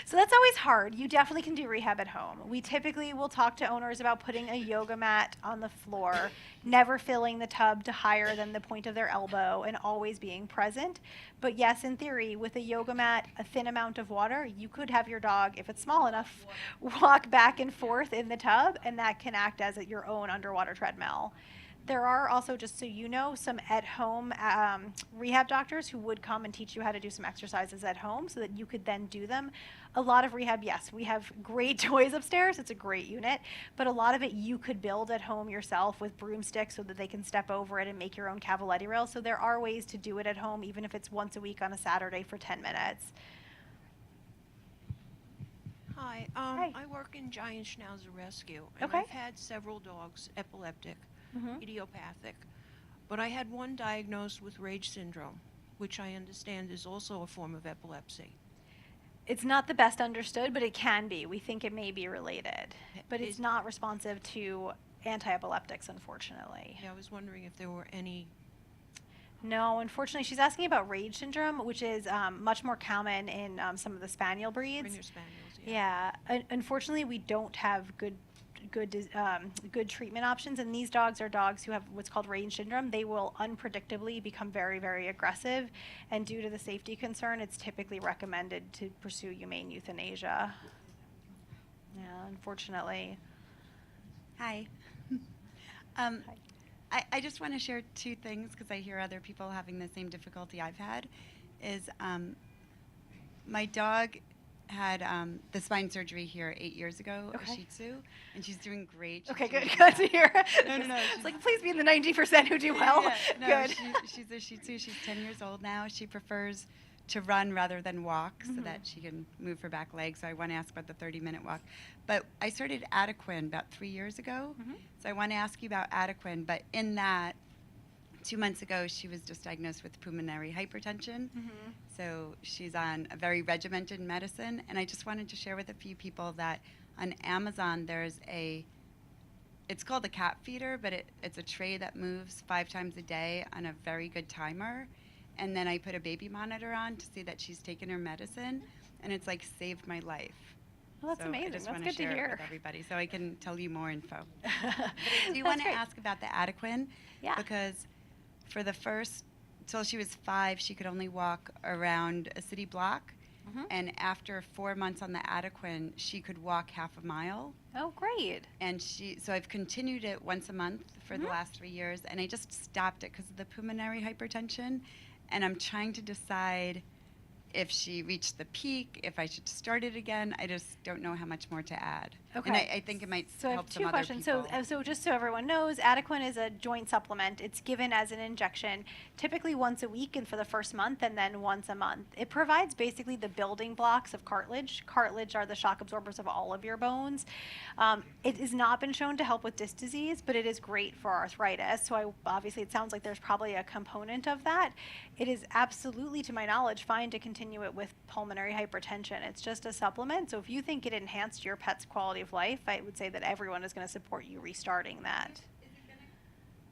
So that's always hard. You definitely can do rehab at home. We typically will talk to owners about putting a yoga mat on the floor, never filling the tub to higher than the point of their elbow, and always being present. But yes, in theory, with a yoga mat, a thin amount of water, you could have your dog, if it's small enough, walk back and forth in the tub, and that can act as your own underwater treadmill. There are also, just so you know, some at-home rehab doctors who would come and teach you how to do some exercises at home so that you could then do them. A lot of rehab, yes, we have great toys upstairs. It's a great unit, but a lot of it you could build at home yourself with broomsticks so that they can step over it and make your own cavaletti rails. So there are ways to do it at home, even if it's once a week on a Saturday for 10 minutes. Hi, Hi. I work in Giant Schnauzer Rescue, and Okay. I've had several dogs, epileptic, Mhm. idiopathic, but I had one diagnosed with rage syndrome, which I understand is also a form of epilepsy. It's not the best understood, but it can be. We think it may be related, but it's Is- not responsive to anti-epileptics, unfortunately. Yeah, I was wondering if there were any. No, unfortunately, she's asking about rage syndrome, which is much more common in some of the spaniel breeds. Springer Spaniels. Yeah, unfortunately, we don't have good treatment options, and these dogs are dogs who have what's called rage syndrome. They will unpredictably become very, very aggressive, and due to the safety concern, it's typically recommended to pursue humane euthanasia. Yeah, unfortunately. Hi. I just want to share two things because I hear other people having the same difficulty I've had. Is my dog had the spine surgery here 8 years ago, Okay. a Shih Tzu, and she's doing great. She's Okay, doing good. well. Good to hear. No, It's she's- like, please be in the 90% who do well. Yeah, no, Good. she's a Shih Tzu. She's 10 years old now. She prefers to run rather than walk so that she can move her back leg. So I want to ask about the 30-minute walk. But I started Adequan about 3 years ago. So I want to ask you about Adequan. But in that, 2 months ago, she was just diagnosed with pulmonary hypertension. So she's on a very regimented medicine. And I just wanted to share with a few people that on Amazon, there's it's called a cat feeder, but it's a tray that moves 5 times a day on a very good timer. And then I put a baby monitor on to see that she's taken her medicine, and it's like saved my life. Well, that's So amazing. I just That's want good to to share it hear. with everybody, so I can tell you more info. But I do That's want to great. ask about the Adequan, Yeah. because for the first, till she was 5, she could only walk around a city block, and after 4 months on the Adequan, she could walk half a mile. Oh, great. And so I've continued it once a month for the last 3 years, and I just stopped it because of the pulmonary hypertension. And I'm trying to decide if she reached the peak, if I should start it again. I just don't know how much more to add. Okay. And I think it might So I help have some two other questions. people. So just so everyone knows, Adequan is a joint supplement. It's given as an injection, typically once a week and for the first month, and then once a month. It provides basically the building blocks of cartilage. Cartilage are the shock absorbers of all of your bones. It has not been shown to help with disc disease, but it is great for arthritis. So obviously it sounds like there's probably a component of that. It is absolutely, to my knowledge, fine to continue it with pulmonary hypertension. It's just a supplement. So if you think it enhanced your pet's quality of life, I would say that everyone is going to support you restarting that. Is it going to,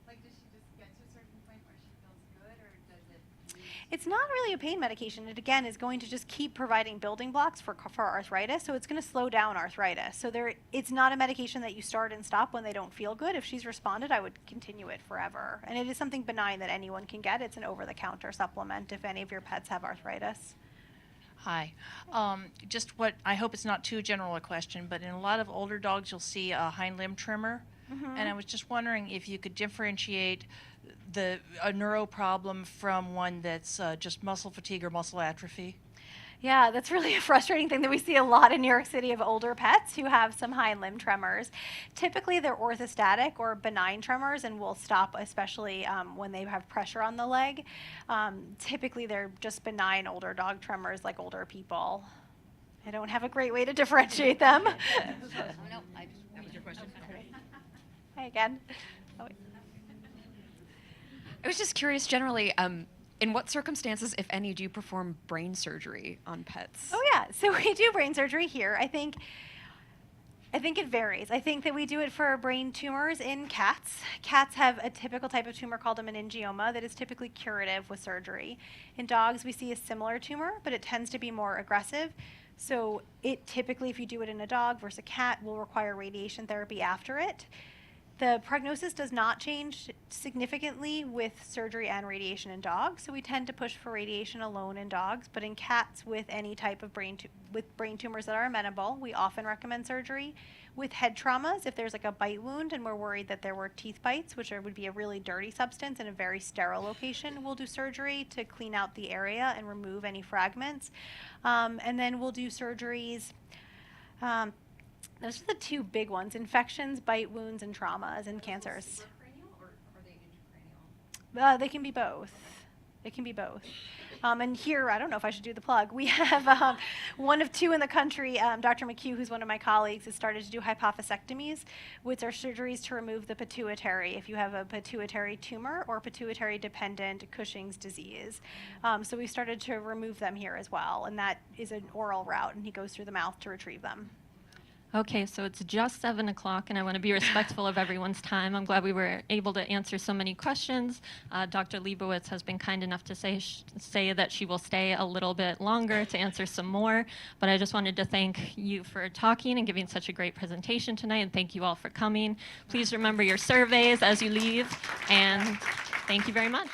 like, does she just get to a certain point where she feels good, or does it? It's not really a pain medication. It, again, is going to just keep providing building blocks for arthritis, so it's going to slow down arthritis. So it's not a medication that you start and stop when they don't feel good. If she's responded, I would continue it forever. And it is something benign that anyone can get. It's an over-the-counter supplement if any of your pets have arthritis. Hi. Just what I hope it's not too general a question, but in a lot of older dogs, you'll see a hind limb tremor. And I was just wondering if you could differentiate a neuro problem from one that's just muscle fatigue or muscle atrophy. Yeah, that's really a frustrating thing that we see a lot in New York City of older pets who have some hind limb tremors. Typically, they're orthostatic or benign tremors and will stop, especially when they have pressure on the leg. Typically, they're just benign older dog tremors like older people. I don't have a great way to differentiate them. No, that was your question. Hi again. Oh, wait. I was just curious generally, in what circumstances, if any, do you perform brain surgery on pets? Oh yeah, so we do brain surgery here. I think it varies. I think that we do it for brain tumors in cats. Cats have a typical type of tumor called a meningioma that is typically curative with surgery. In dogs, we see a similar tumor, but it tends to be more aggressive. So it typically, if you do it in a dog versus a cat, will require radiation therapy after it. The prognosis does not change significantly with surgery and radiation in dogs, so we tend to push for radiation alone in dogs, but in cats with any type of brain tumors that are amenable, we often recommend surgery. With head traumas, if there's like a bite wound and we're worried that there were teeth bites, which would be a really dirty substance in a very sterile location, we'll do surgery to clean out the area and remove any fragments. And then we'll do surgeries. Those are the two big ones: infections, bite wounds, and traumas and cancers. Or are they intracranial? They can be both. They can be both. And here, I don't know if I should do the plug. We have one of two in the country, Dr. McHugh, who's one of my colleagues, has started to do hypophysectomies, which are surgeries to remove the pituitary if you have a pituitary tumor or pituitary-dependent Cushing's disease. So we started to remove them here as well, and that is an oral route, and he goes through the mouth to retrieve them. Okay, so it's just 7 o'clock, and I want to be respectful of everyone's time. I'm glad we were able to answer so many questions. Dr. Lebowitz has been kind enough to say that she will stay a little bit longer to answer some more, but I just wanted to thank you for talking and giving such a great presentation tonight, and thank you all for coming. Please remember your surveys as you leave, and thank you very much.